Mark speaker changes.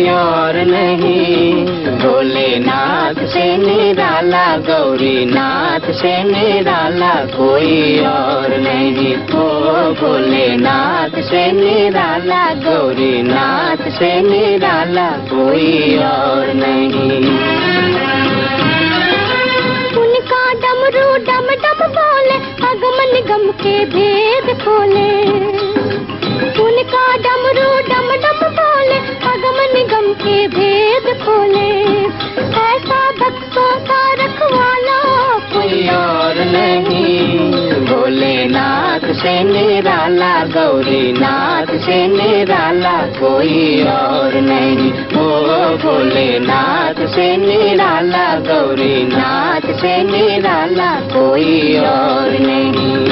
Speaker 1: और नहीं। भोलेनाथ से निराला, गौरीनाथ से निराला कोई और नहीं। ओ भोलेनाथ से निराला, गौरीनाथ से निराला कोई और नहीं।
Speaker 2: उनका डमरू डम डम बोले, अगम निगम के भेद खोले। उनका डमरू डम डम बोले, अगम निगम के भेद खोले। ऐसा भक्तों का रखवाला
Speaker 1: कोई और नहीं। भोलेनाथ से निराला, गौरीनाथ से निराला कोई और नहीं। ओ भोलेनाथ से निराला, गौरीनाथ से निराला कोई और नहीं।